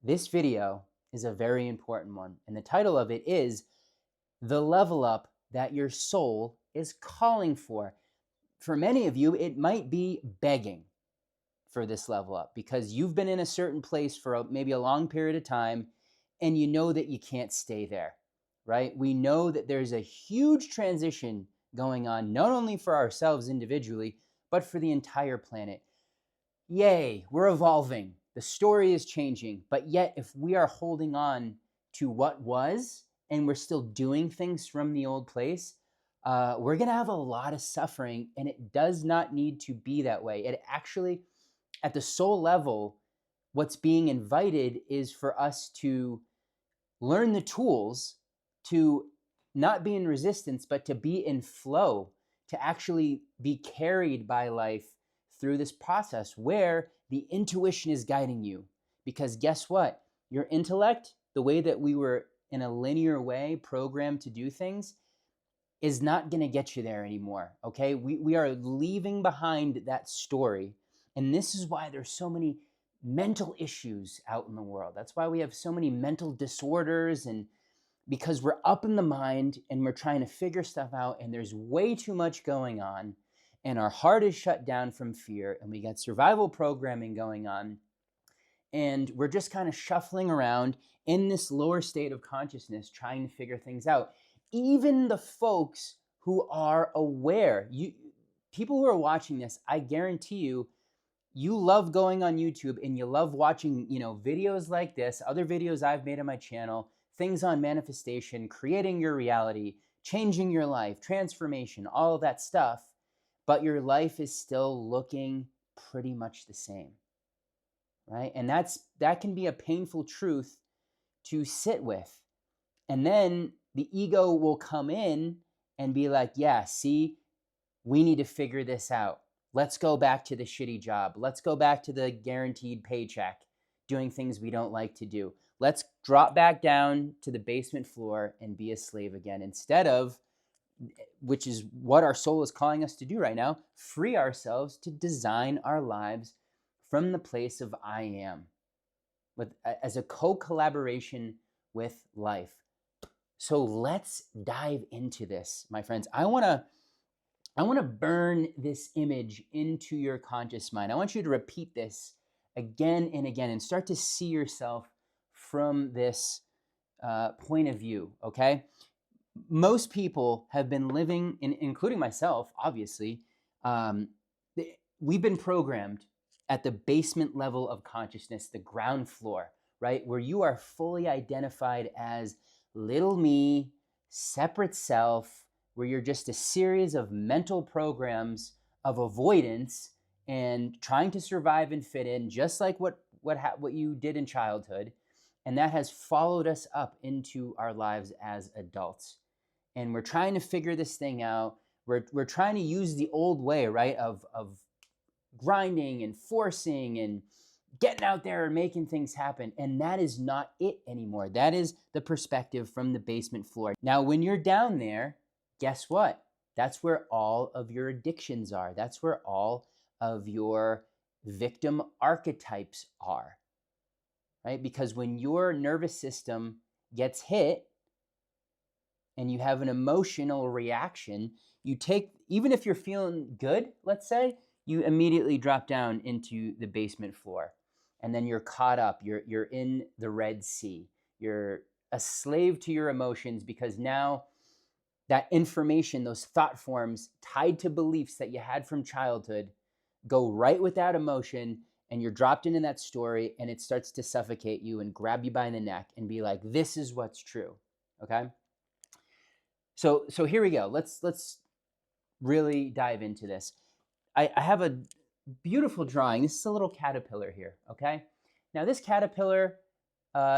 This video is a very important one, and the title of it is The Level Up That Your Soul is Calling For. For many of you, it might be begging for this level up because you've been in a certain place for maybe a long period of time and you know that you can't stay there, right? We know that there's a huge transition going on, not only for ourselves individually, but for the entire planet. Yay, we're evolving. The story is changing. But yet, if we are holding on to what was and we're still doing things from the old place, we're going to have a lot of suffering. And it does not need to be that way. It actually, at the soul level, what's being invited is for us to learn the tools to not be in resistance, but to be in flow, to actually be carried by life through this process where the intuition is guiding you. Because guess what? Your intellect, the way that we were in a linear way programmed to do things, is not going to get you there anymore. Okay? We are leaving behind that story. And this is why there's so many mental issues out in the world. That's why we have so many mental disorders, and because we're up in the mind and we're trying to figure stuff out, and there's way too much going on, and our heart is shut down from fear, and we got survival programming going on, and we're just kind of shuffling around in this lower state of consciousness trying to figure things out. Even the folks who are aware, people who are watching this, I guarantee you love going on YouTube and you love watching, videos like this, other videos I've made on my channel, things on manifestation, creating your reality, changing your life, transformation, all of that stuff, but your life is still looking pretty much the same, right? And that can be a painful truth to sit with. And then the ego will come in and be like, yeah, see, we need to figure this out. Let's go back to the shitty job. Let's go back to the guaranteed paycheck, doing things we don't like to do. Let's drop back down to the basement floor and be a slave again, instead of, which is what our soul is calling us to do right now, free ourselves to design our lives from the place of I am, as a co-collaboration with life. So let's dive into this, my friends. I want to burn this image into your conscious mind. I want you to repeat this again and again and start to see yourself from this point of view, okay? Most people have been living, including myself, obviously, we've been programmed at the basement level of consciousness, the ground floor, right? Where you are fully identified as little me, separate self, where you're just a series of mental programs of avoidance and trying to survive and fit in, just like what you did in childhood. And that has followed us up into our lives as adults. And we're trying to figure this thing out. We're trying to use the old way, right, of grinding and forcing and getting out there and making things happen. And that is not it anymore. That is the perspective from the basement floor. Now, when you're down there, guess what? That's where all of your addictions are. That's where all of your victim archetypes are, right? Because when your nervous system gets hit and you have an emotional reaction, you take, even if you're feeling good, let's say, you immediately drop down into the basement floor. And then you're caught up. You're in the Red Sea. You're a slave to your emotions, because now that information, those thought forms tied to beliefs that you had from childhood, go right with that emotion, and you're dropped into that story, and it starts to suffocate you and grab you by the neck and be like, this is what's true, okay? So here we go. Let's really dive into this. I have a beautiful drawing. This is a little caterpillar here, okay? Now this caterpillar,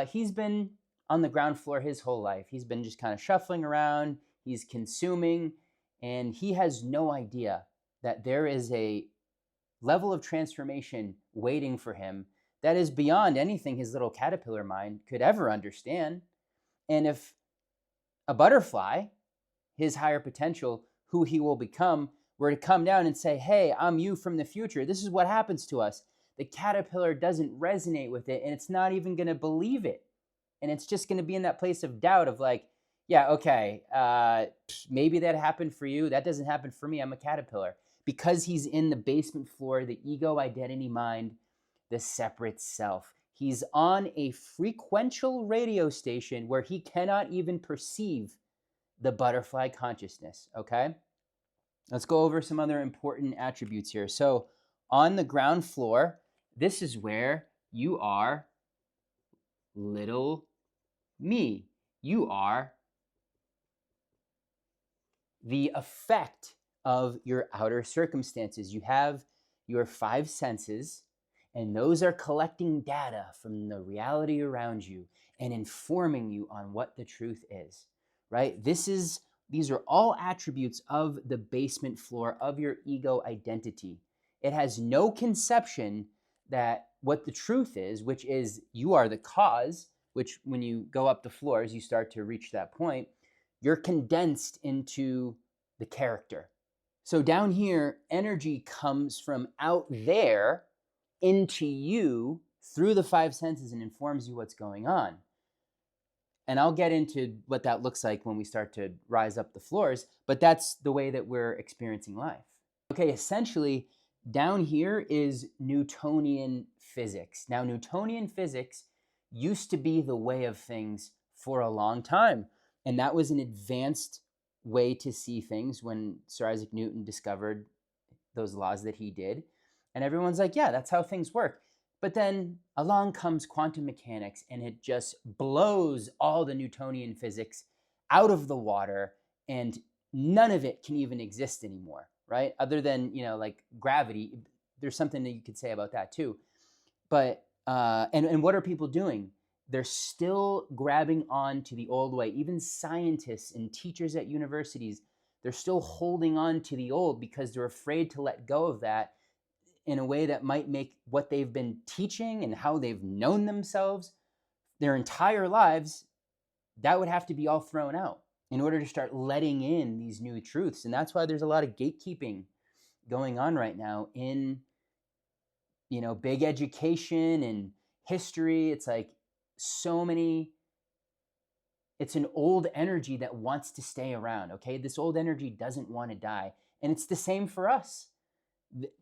he's been on the ground floor his whole life. He's been just kind of shuffling around. He's consuming, and he has no idea that there is a level of transformation waiting for him that is beyond anything his little caterpillar mind could ever understand. And if a butterfly, his higher potential, who he will become, were to come down and say, hey, I'm you from the future, this is what happens to us. the caterpillar doesn't resonate with it, and it's not even going to believe it. And it's just going to be in that place of doubt of like, yeah, okay, maybe that happened for you. That doesn't happen for me. I'm a caterpillar. Because he's in the basement floor, the ego, identity, mind, the separate self. He's on a frequential radio station where he cannot even perceive the butterfly consciousness, okay? Let's go over some other important attributes here. So on the ground floor, this is where you are little me. You are the effect of your outer circumstances. You have your 5 senses, and those are collecting data from the reality around you and informing you on what the truth is, right? These are all attributes of the basement floor of your ego identity. It has no conception that what the truth is, which is you are the cause, which when you go up the floors, you start to reach that point. You're condensed into the character. So down here, energy comes from out there into you through the 5 senses and informs you what's going on. And I'll get into what that looks like when we start to rise up the floors, but that's the way that we're experiencing life. Okay, essentially, down here is Newtonian physics. Now, Newtonian physics used to be the way of things for a long time. And that was an advanced way to see things when Sir Isaac Newton discovered those laws that he did. And everyone's like, yeah, that's how things work. But then along comes quantum mechanics, and it just blows all the Newtonian physics out of the water, and none of it can even exist anymore, right? Other than, like gravity. There's something that you could say about that too. But, and what are people doing? They're still grabbing on to the old way. Even scientists and teachers at universities, they're still holding on to the old because they're afraid to let go of that in a way that might make what they've been teaching and how they've known themselves their entire lives, that would have to be all thrown out in order to start letting in these new truths. And that's why there's a lot of gatekeeping going on right now in, big education and history. It's like so many, it's an old energy that wants to stay around, okay? This old energy doesn't want to die. And it's the same for us.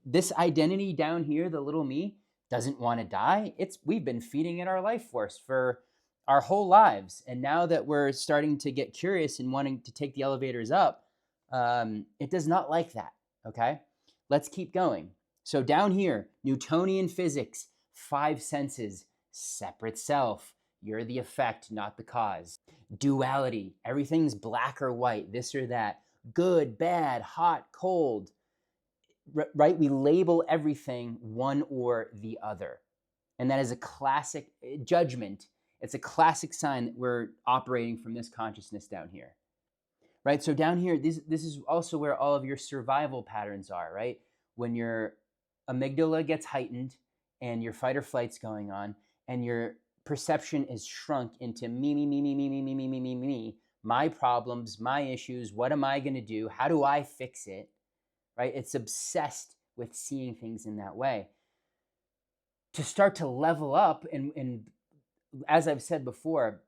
This identity down here, the little me, doesn't want to die. We've been feeding it our life force for our whole lives. And now that we're starting to get curious and wanting to take the elevators up, it does not like that, okay? Let's keep going. So down here, Newtonian physics, 5 senses, separate self. You're the effect, not the cause. Duality, everything's black or white, this or that. Good, bad, hot, cold. Right? We label everything one or the other. And that is a classic judgment. It's a classic sign that we're operating from this consciousness down here. Right? So down here, this is also where all of your survival patterns are, right? When your amygdala gets heightened and your fight or flight's going on and your perception is shrunk into me, my problems, my issues, what am I going to do? How do I fix it? Right? It's obsessed with seeing things in that way. To start to level up, and as I've said before,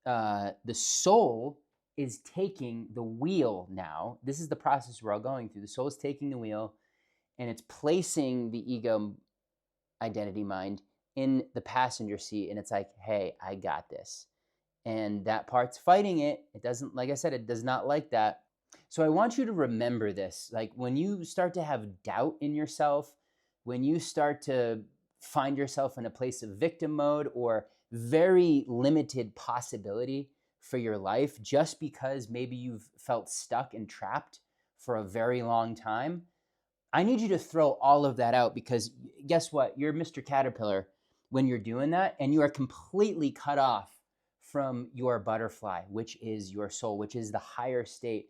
the soul is taking the wheel now. This is the process we're all going through. The soul is taking the wheel, and it's placing the ego identity mind in the passenger seat, and it's like, hey, I got this. And that part's fighting it. It doesn't, like I said, it does not like that. So I want you to remember this. Like when you start to have doubt in yourself, when you start to find yourself in a place of victim mode or very limited possibility for your life, just because maybe you've felt stuck and trapped for a very long time, I need you to throw all of that out, because guess what? You're Mr. Caterpillar when you're doing that, and you are completely cut off from your butterfly, which is your soul, which is the higher state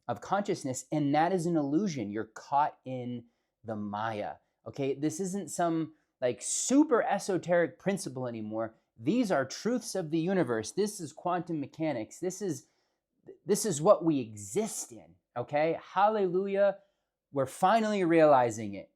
of consciousness. And that is an illusion. You're caught in the Maya. Okay, this isn't some like super esoteric principle anymore. These are truths of the universe. This is quantum mechanics. This is what we exist in. Okay, hallelujah. We're finally realizing it.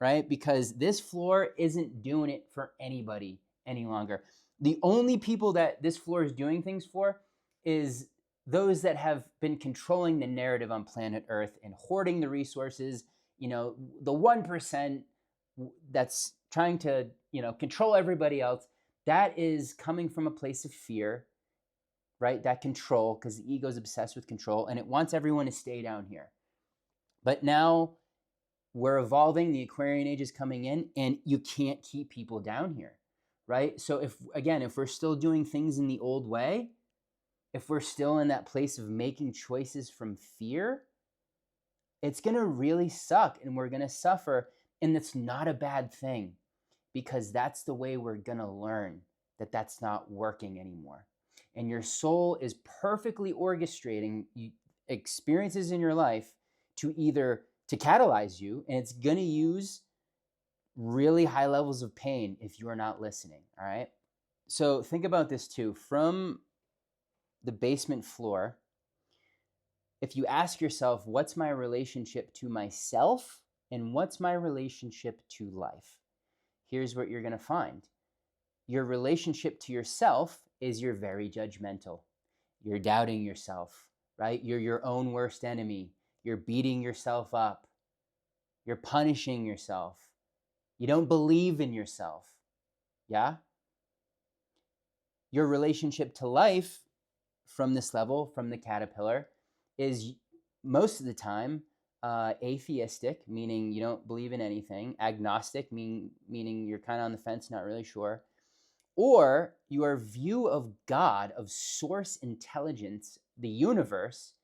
right? Because this floor isn't doing it for anybody any longer. The only people that this floor is doing things for is those that have been controlling the narrative on planet Earth and hoarding the resources, the 1% that's trying to, control everybody else. That is coming from a place of fear, right? That control, because the ego is obsessed with control and it wants everyone to stay down here. But now we're evolving, the Aquarian age is coming in, and you can't keep people down here, right? So if we're still doing things in the old way, if we're still in that place of making choices from fear, it's going to really suck and we're going to suffer. And that's not a bad thing, because that's the way we're going to learn that that's not working anymore. And your soul is perfectly orchestrating experiences in your life to catalyze you, and it's going to use really high levels of pain if you are not listening, all right? So think about this too. From the basement floor, if you ask yourself, what's my relationship to myself and what's my relationship to life? Here's what you're going to find. Your relationship to yourself is you're very judgmental. You're doubting yourself, right? You're your own worst enemy. You're beating yourself up. You're punishing yourself. You don't believe in yourself. Yeah? Your relationship to life from this level, from the caterpillar, is most of the time atheistic, meaning you don't believe in anything. Agnostic, meaning you're kind of on the fence, not really sure. Or your view of God, of source intelligence, the universe,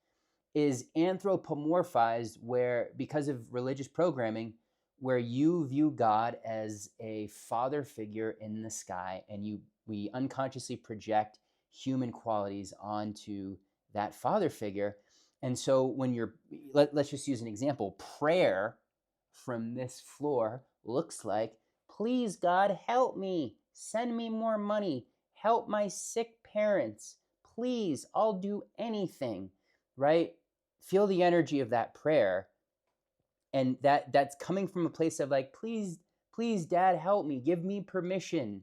is anthropomorphized, where, because of religious programming, where you view God as a father figure in the sky, and we unconsciously project human qualities onto that father figure. And so when let's just use an example. Prayer from this floor looks like, please God, help me, send me more money, help my sick parents, please, I'll do anything, right? Feel the energy of that prayer. And that's coming from a place of like, please, Dad, help me, give me permission,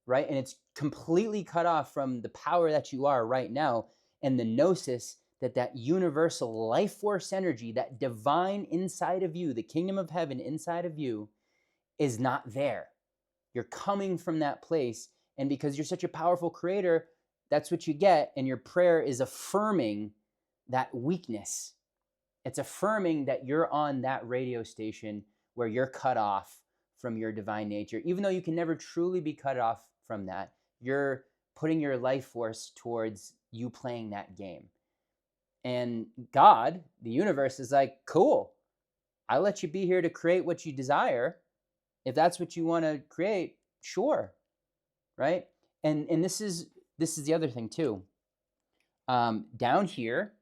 right? And it's completely cut off from the power that you are right now, and the gnosis that universal life force energy, that divine inside of you, the kingdom of heaven inside of you, is not there. You're coming from that place. And because you're such a powerful creator, that's what you get. And your prayer is affirming that weakness. It's affirming that you're on that radio station where you're cut off from your divine nature. Even though you can never truly be cut off from that, you're putting your life force towards you playing that game. And God, the universe, is like, cool, I let you be here to create what you desire. If that's what you want to create, sure, right? And this is the other thing too. Down here,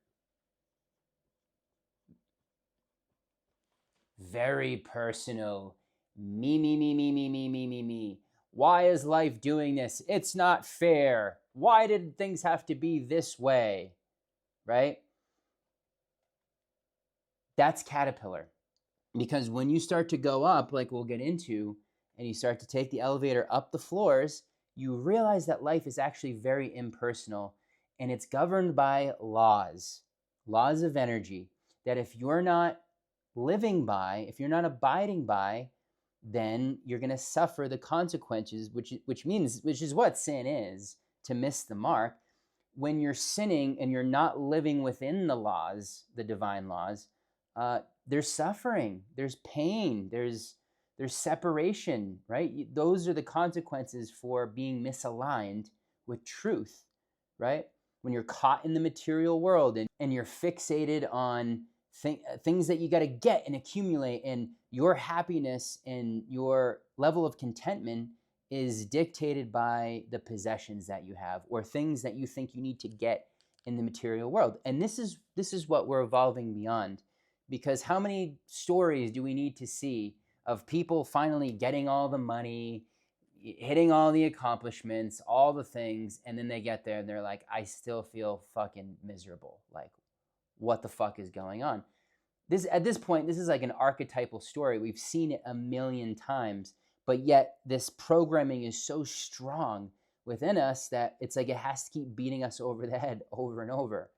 very personal. Me. Why is life doing this? It's not fair. Why did things have to be this way? Right? That's caterpillar. Because when you start to go up, like we'll get into, and you start to take the elevator up the floors, you realize that life is actually very impersonal, and it's governed by laws of energy, that if you're not living by, if you're not abiding by, then you're going to suffer the consequences, which is what sin is, to miss the mark. When you're sinning and you're not living within the laws, the divine laws, there's suffering, there's pain, there's separation, right? Those are the consequences for being misaligned with truth, right? When you're caught in the material world and you're fixated on things that you got to get and accumulate, and your happiness and your level of contentment is dictated by the possessions that you have or things that you think you need to get in the material world. And this is what we're evolving beyond. Because how many stories do we need to see of people finally getting all the money, hitting all the accomplishments, all the things, and then they get there and they're like, I still feel fucking miserable. Like, what the fuck is going on? At this point, this is like an archetypal story. We've seen it a million times, but yet this programming is so strong within us that it's like it has to keep beating us over the head over and over.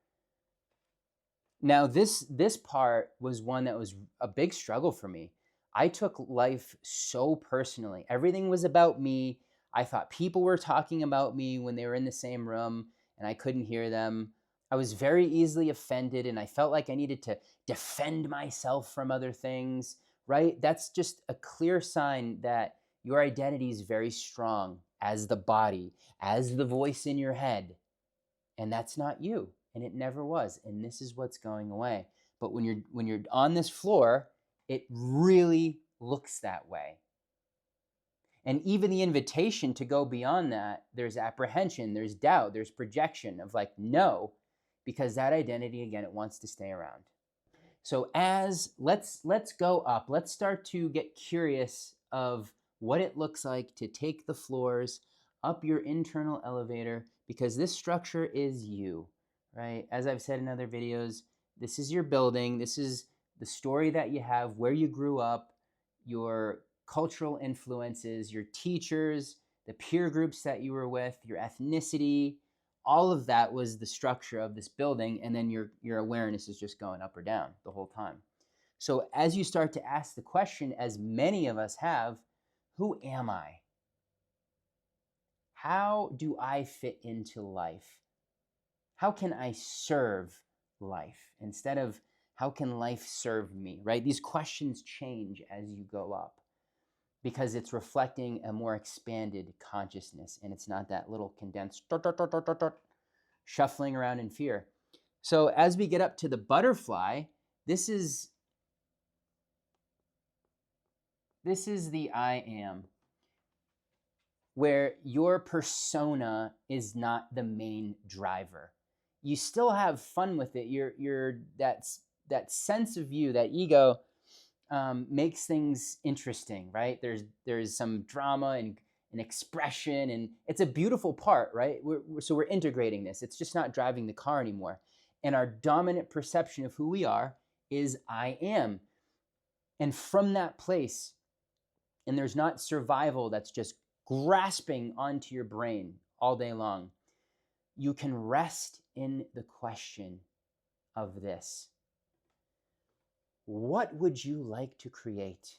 Now, this part was one that was a big struggle for me. I took life so personally. Everything was about me. I thought people were talking about me when they were in the same room and I couldn't hear them. I was very easily offended and I felt like I needed to defend myself from other things, right? That's just a clear sign that your identity is very strong as the body, as the voice in your head. And that's not you, and it never was. And this is what's going away. But when you're on this floor, it really looks that way. And even the invitation to go beyond that, there's apprehension, there's doubt, there's projection of like, no, because that identity, again, it wants to stay around. So let's go up. Let's start to get curious of what it looks like to take the floors up your internal elevator, because this structure is you, right? As I've said in other videos, this is your building. This is the story that you have, where you grew up, your cultural influences, your teachers, the peer groups that you were with, your ethnicity. All of that was the structure of this building, and then your awareness is just going up or down the whole time. So as you start to ask the question, as many of us have, who am I? How do I fit into life? How can I serve life instead of how can life serve me, right? These questions change as you go up because it's reflecting a more expanded consciousness, and it's not that little condensed shuffling around in fear. So as we get up to the butterfly, this is the I am, where your persona is not the main driver. You still have fun with it. You're that sense of you, that ego, makes things interesting, right? There's some drama and an expression, and it's a beautiful part, right? So we're integrating this. It's just not driving the car anymore. And our dominant perception of who we are is I am. And from that place, and there's not survival that's just grasping onto your brain all day long. You can rest in the question of this. What would you like to create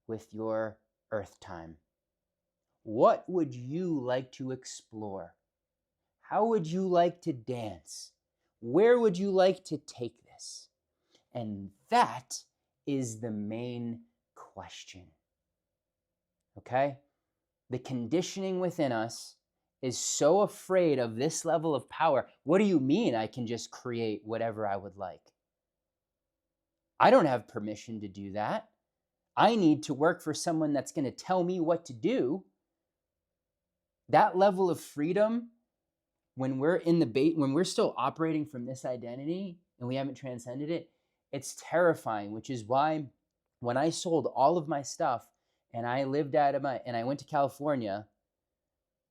with your earth time? What would you like to explore? How would you like to dance? Where would you like to take this? And that is the main question. Okay? The conditioning within us is so afraid of this level of power. What do you mean I can just create whatever I would like? I don't have permission to do that. I need to work for someone that's going to tell me what to do. That level of freedom, when we're still operating from this identity and we haven't transcended it, it's terrifying, which is why when I sold all of my stuff and I went to California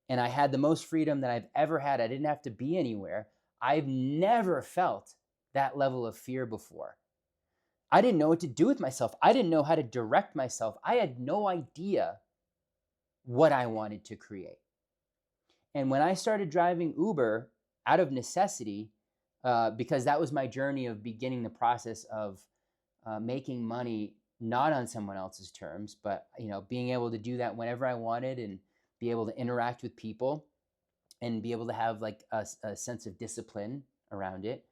and I had the most freedom that I've ever had. I didn't have to be anywhere. I've never felt that level of fear before. I didn't know what to do with myself. I didn't know how to direct myself. I had no idea what I wanted to create. And when I started driving Uber out of necessity, because that was my journey of beginning the process of making money not on someone else's terms, but being able to do that whenever I wanted and be able to interact with people and be able to have like a sense of discipline around it.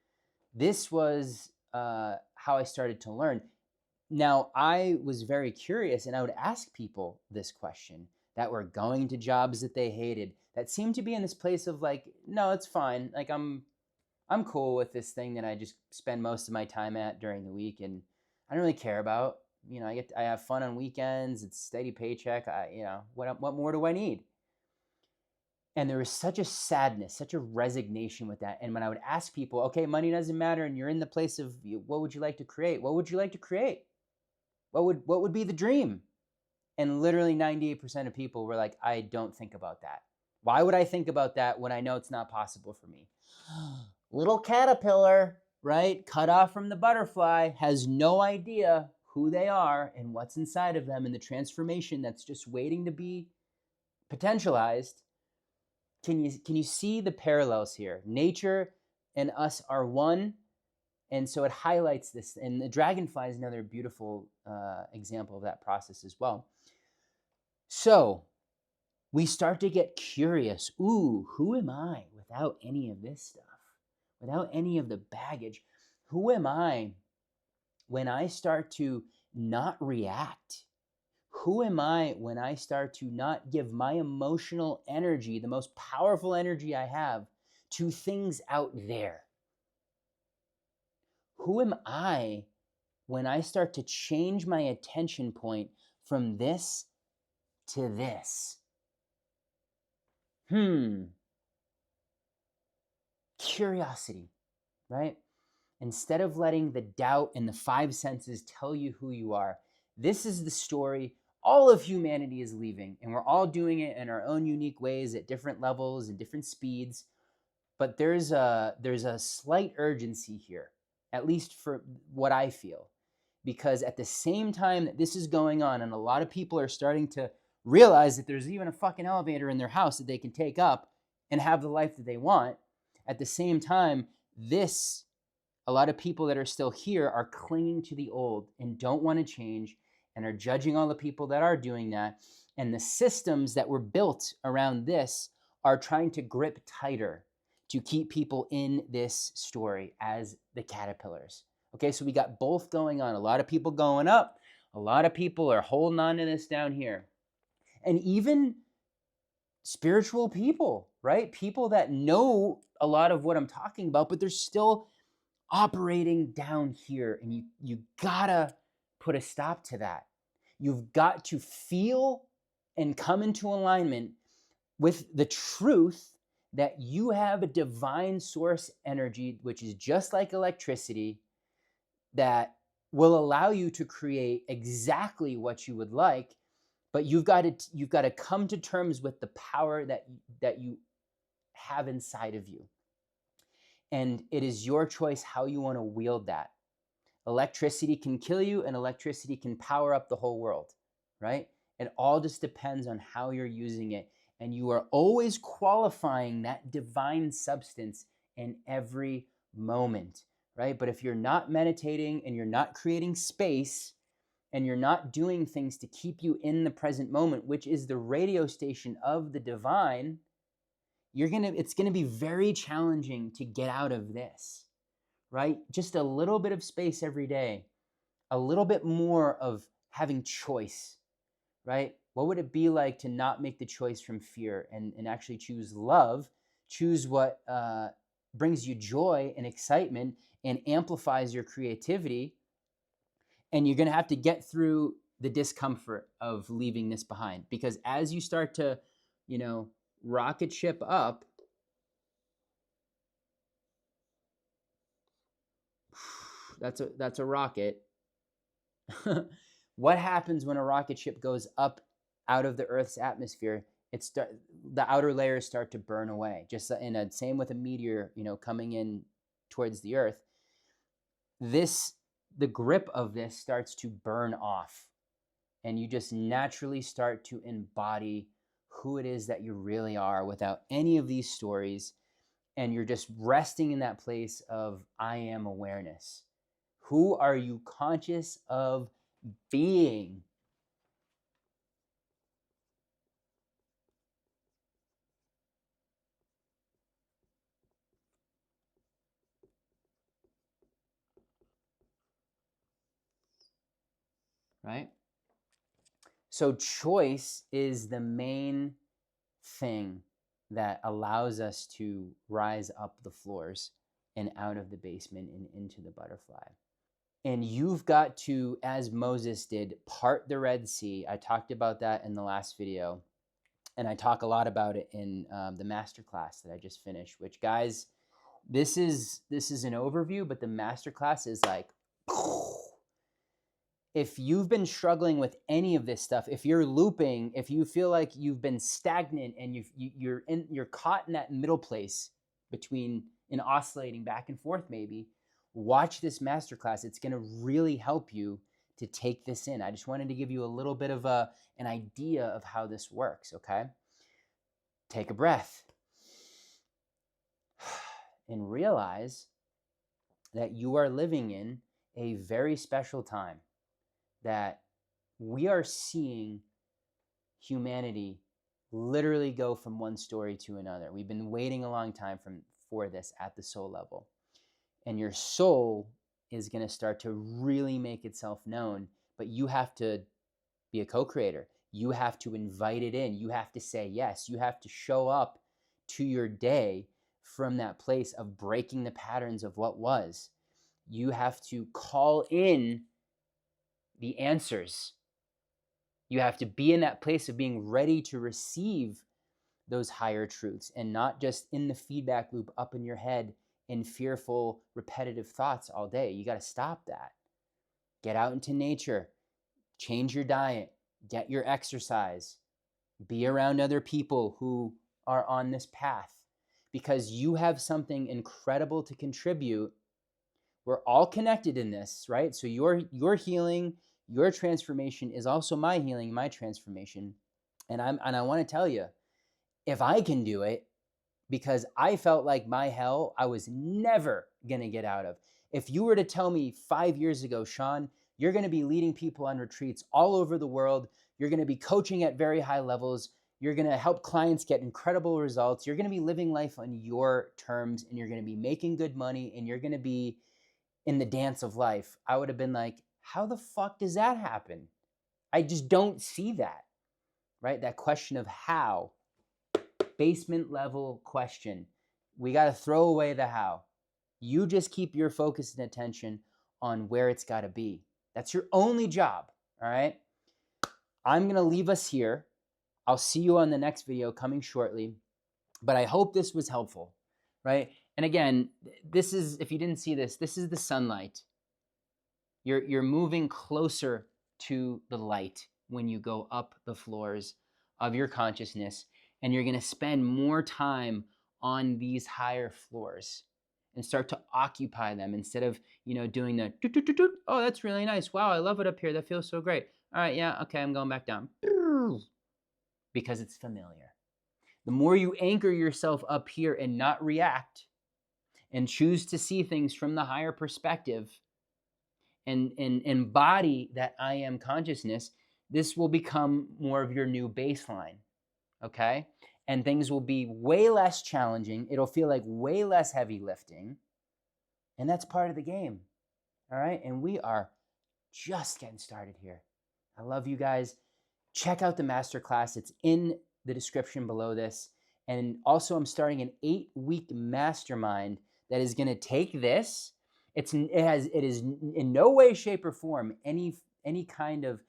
This was how I started to learn. Now, I was very curious, and I would ask people this question that were going to jobs that they hated, that seemed to be in this place of like, no, it's fine. Like I'm cool with this thing that I just spend most of my time at during the week, and I don't really care about. I have fun on weekends. It's steady paycheck. What more do I need? And there was such a sadness, such a resignation with that. And when I would ask people, okay, money doesn't matter, and you're in the place of what would you like to create? What would you like to create? What would be the dream? And literally 98% of people were like, I don't think about that. Why would I think about that when I know it's not possible for me? Little caterpillar, right, cut off from the butterfly, has no idea who they are and what's inside of them and the transformation that's just waiting to be potentialized. Can you see the parallels here? Nature and us are one, and so it highlights this. And the dragonfly is another beautiful example of that process as well. So we start to get curious. Ooh, who am I without any of this stuff? Without any of the baggage? Who am I when I start to not react? Who am I when I start to not give my emotional energy, the most powerful energy I have, to things out there? Who am I when I start to change my attention point from this to this? Curiosity, right? Instead of letting the doubt and the five senses tell you who you are, this is the story all of humanity is leaving, and we're all doing it in our own unique ways at different levels and different speeds. But there's a slight urgency here, at least for what I feel, because at the same time that this is going on, and a lot of people are starting to realize that there's even a fucking elevator in their house that they can take up and have the life that they want. At the same time, a lot of people that are still here are clinging to the old and don't want to change and are judging all the people that are doing that. And the systems that were built around this are trying to grip tighter to keep people in this story as the caterpillars. Okay, so we got both going on. A lot of people going up. A lot of people are holding on to this down here. And even spiritual people, right? People that know a lot of what I'm talking about, but they're still operating down here. And you gotta put a stop to that. You've got to feel and come into alignment with the truth that you have a divine source energy, which is just like electricity, that will allow you to create exactly what you would like. But you've got to come to terms with the power that you have inside of you. And it is your choice how you want to wield that. Electricity can kill you, and electricity can power up the whole world, right? It all just depends on how you're using it. And you are always qualifying that divine substance in every moment, right? But if you're not meditating and you're not creating space and you're not doing things to keep you in the present moment, which is the radio station of the divine, it's gonna be very challenging to get out of this, right? Just a little bit of space every day, a little bit more of having choice, right? What would it be like to not make the choice from fear and actually choose love, choose what brings you joy and excitement and amplifies your creativity? And you're going to have to get through the discomfort of leaving this behind, because as you start to, rocket ship up, that's a rocket. What happens when a rocket ship goes up out of the Earth's atmosphere? The outer layers start to burn away. Just same with a meteor, coming in towards the Earth. The grip of this starts to burn off, and you just naturally start to embody who it is that you really are without any of these stories. And you're just resting in that place of I am awareness. Who are you conscious of being? Right? So choice is the main thing that allows us to rise up the floors and out of the basement and into the butterfly. And you've got to, as Moses did, part the Red Sea. I talked about that in the last video, and I talk a lot about it in the masterclass that I just finished. Which, guys, this is an overview, but the masterclass is like, if you've been struggling with any of this stuff, if you're looping, if you feel like you've been stagnant and you're caught in that middle place between and oscillating back and forth, maybe Watch this masterclass. It's going to really help you to take this in. I just wanted to give you a little bit of an idea of how this works, okay? Take a breath and realize that you are living in a very special time, that we are seeing humanity literally go from one story to another. We've been waiting a long time for this at the soul level. And your soul is going to start to really make itself known, but you have to be a co-creator. You have to invite it in. You have to say yes. You have to show up to your day from that place of breaking the patterns of what was. You have to call in the answers. You have to be in that place of being ready to receive those higher truths and not just in the feedback loop up in your head in fearful, repetitive thoughts all day. You got to stop that. Get out into nature, change your diet, get your exercise, be around other people who are on this path, because you have something incredible to contribute. We're all connected in this, right? So your healing, your transformation is also my healing, my transformation. And I want to tell you, if I can do it, because I felt like my hell I was never going to get out of. If you were to tell me 5 years ago, Sean, you're going to be leading people on retreats all over the world, you're going to be coaching at very high levels, you're going to help clients get incredible results, you're going to be living life on your terms, and you're going to be making good money, and you're going to be in the dance of life, I would have been like, how the fuck does that happen? I just don't see that, right? That question of how. Basement level question. We got to throw away the how. You just keep your focus and attention on where it's got to be. That's your only job, all right? I'm going to leave us here. I'll see you on the next video coming shortly, but I hope this was helpful, right? And again, this is, if you didn't see this, this is the sunlight. You're moving closer to the light when you go up the floors of your consciousness, and you're going to spend more time on these higher floors and start to occupy them instead of, doing the doot, doot, doot, doot. Oh, that's really nice. Wow, I love it up here. That feels so great. All right, yeah, okay, I'm going back down. Because it's familiar. The more you anchor yourself up here and not react and choose to see things from the higher perspective and embody that I am consciousness, this will become more of your new baseline. Okay? And things will be way less challenging. It'll feel like way less heavy lifting. And that's part of the game. All right? And we are just getting started here. I love you guys. Check out the masterclass. It's in the description below this. And also, I'm starting an 8-week mastermind that is going to take this. It is in no way, shape, or form any kind of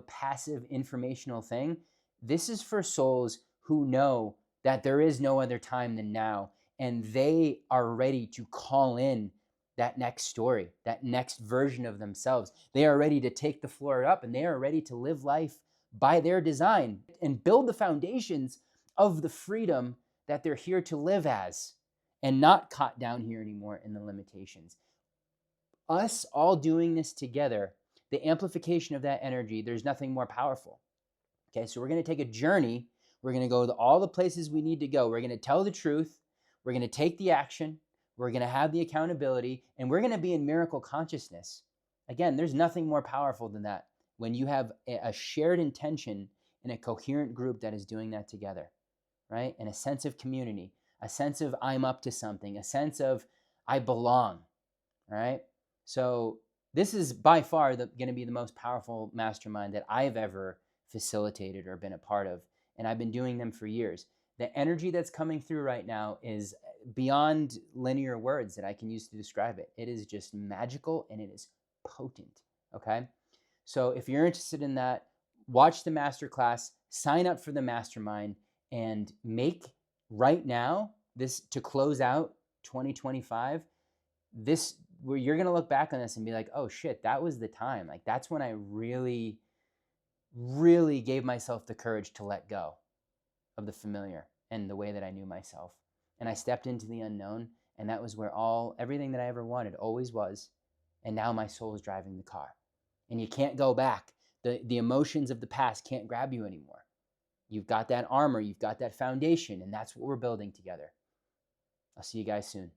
passive informational thing. This is for souls who know that there is no other time than now, and they are ready to call in that next story, that next version of themselves. They are ready to take the floor up, and they are ready to live life by their design and build the foundations of the freedom that they're here to live as, and not caught down here anymore in the limitations. Us all doing this together, the amplification of that energy, there's nothing more powerful. Okay, so we're going to take a journey. We're going to go to all the places we need to go. We're going to tell the truth. We're going to take the action. We're going to have the accountability. And we're going to be in miracle consciousness. Again, there's nothing more powerful than that. When you have a shared intention in a coherent group that is doing that together, right? And a sense of community, a sense of I'm up to something, a sense of I belong, all right? So this is by far going to be the most powerful mastermind that I've ever facilitated or been a part of. And I've been doing them for years. The energy that's coming through right now is beyond linear words that I can use to describe it. It is just magical and it is potent, okay? So if you're interested in that, watch the masterclass, sign up for the mastermind, and make right now, this to close out 2025, this where you're going to look back on this and be like, oh shit, that was the time. Like that's when I really gave myself the courage to let go of the familiar and the way that I knew myself. And I stepped into the unknown, And that was where everything that I ever wanted always was. And now my soul is driving the car. And you can't go back. The emotions of the past can't grab you anymore. You've got that armor, you've got that foundation, and that's what we're building together. I'll see you guys soon.